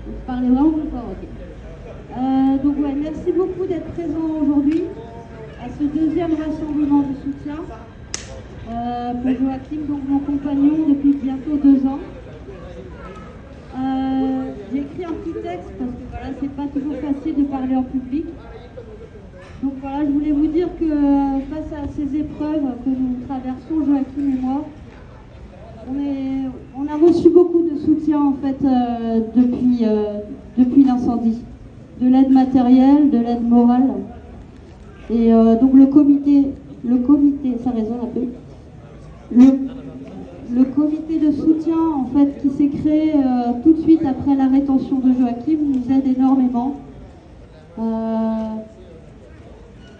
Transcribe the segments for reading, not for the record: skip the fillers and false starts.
Vous parlez vraiment plus fort, ok. Donc ouais, merci beaucoup d'être présent aujourd'hui à ce deuxième rassemblement de soutien pour Joachim, donc mon compagnon depuis bientôt 2 ans. J'ai écrit un petit texte parce que voilà, c'est pas toujours facile de parler en public. Donc voilà, je voulais vous dire que face à ces épreuves que nous traversons, Joachim et moi, on a reçu beaucoup de soutien en fait depuis l'incendie, de l'aide matérielle, de l'aide morale. Et donc le comité, ça résonne un peu. Le comité de soutien en fait qui s'est créé tout de suite après la rétention de Joachim nous aide énormément.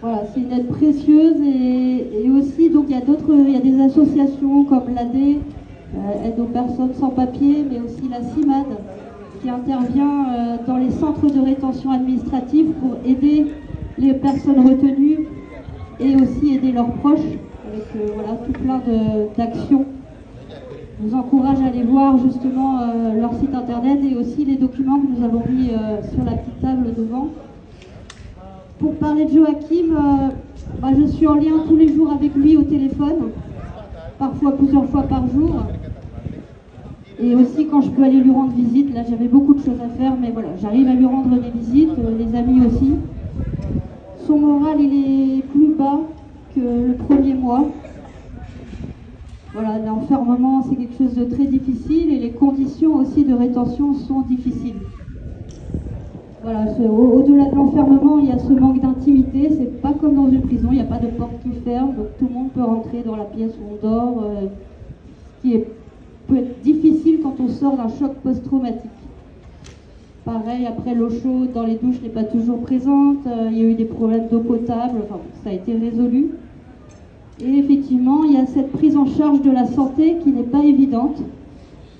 Voilà, c'est une aide précieuse et aussi donc il y a des associations comme l'AD, aide aux personnes sans papier, mais aussi la CIMAD qui intervient dans les centres de rétention administrative pour aider les personnes retenues et aussi aider leurs proches avec voilà, tout plein d'actions. Je vous encourage à aller voir justement leur site internet et aussi les documents que nous avons mis sur la petite table devant. Pour parler de Joachim, je suis en lien tous les jours avec lui au téléphone, parfois plusieurs fois par jour. Et aussi quand je peux aller lui rendre visite, là j'avais beaucoup de choses à faire, mais voilà, j'arrive à lui rendre des visites, les amis aussi. Son moral il est plus bas que le premier mois. Voilà, l'enfermement c'est quelque chose de très difficile et les conditions aussi de rétention sont difficiles. Voilà, au-delà de l'enfermement, il y a ce manque d'intimité, c'est pas comme dans une prison, il n'y a pas de porte qui ferme, donc tout le monde peut rentrer dans la pièce où on dort, ce qui peut être difficile quand on sort d'un choc post-traumatique. Pareil, après l'eau chaude dans les douches n'est pas toujours présente, il y a eu des problèmes d'eau potable, enfin ça a été résolu. Et effectivement, il y a cette prise en charge de la santé qui n'est pas évidente.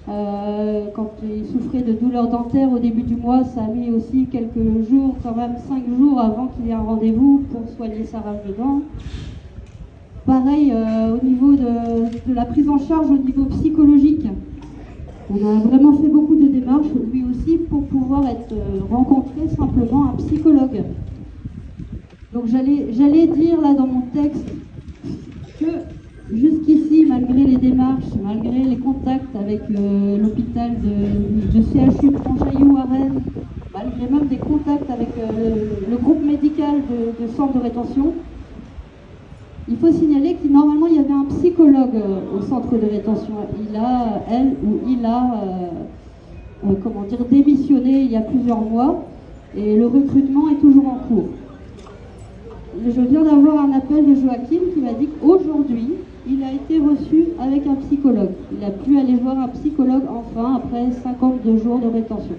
Quand il souffrait de douleurs dentaires au début du mois, ça a mis aussi quelques jours, quand même 5 jours avant qu'il y ait un rendez-vous pour soigner sa rage de dents. Pareil, au niveau de la prise en charge au niveau psychologique, on a vraiment fait beaucoup de démarches, lui aussi, pour pouvoir rencontrer simplement un psychologue. Donc j'allais dire là dans mon texte que jusqu'ici, malgré les démarches, malgré les contacts avec l'hôpital de CHU Franchaillou à Rennes, malgré même des contacts avec le groupe médical de centre de rétention, il faut signaler que normalement il y avait un psychologue au centre de rétention. Il a démissionné il y a plusieurs mois et le recrutement est toujours en cours. Je viens d'avoir un appel de Joachim qui m'a dit qu'aujourd'hui, il a été reçu avec un psychologue. Il a pu aller voir un psychologue enfin après 52 jours de rétention.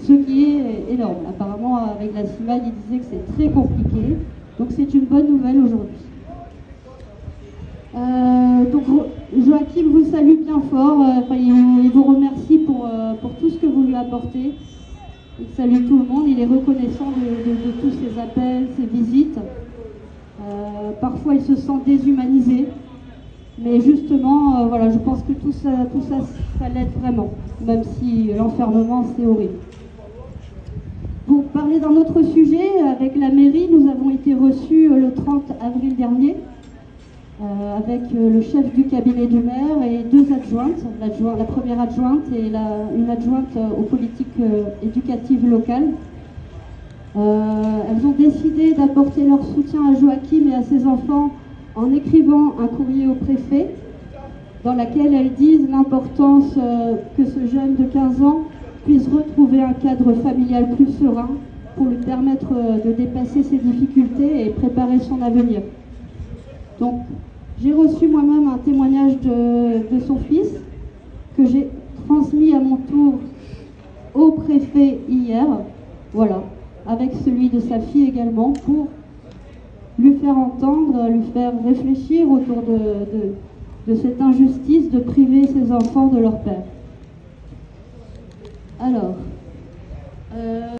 Ce qui est énorme. Apparemment, avec la CIMAD, il disait que c'est très compliqué. Donc c'est une bonne nouvelle aujourd'hui. Donc Joachim vous salue bien fort. Il vous remercie pour tout ce que vous lui apportez. Il salue tout le monde. Il est reconnaissant de tous ses appels, ses visites. Parfois, il se sent déshumanisé. Mais justement, voilà, je pense que tout ça l'aide vraiment, même si l'enfermement, c'est horrible. Pour parler d'un autre sujet, avec la mairie, nous avons été reçus le 30 avril dernier, avec le chef du cabinet du maire et 2 adjointes, la première adjointe et une adjointe aux politiques éducatives locales. Elles ont décidé d'apporter leur soutien à Joachim et à ses enfants en écrivant un courrier au préfet dans lequel elles disent l'importance que ce jeune de 15 ans puisse retrouver un cadre familial plus serein pour lui permettre de dépasser ses difficultés et préparer son avenir. Donc j'ai reçu moi-même un témoignage de son fils que j'ai transmis à mon tour au préfet hier, voilà, avec celui de sa fille également pour lui faire entendre, lui faire réfléchir autour de cette injustice de priver ses enfants de leur père. Alors,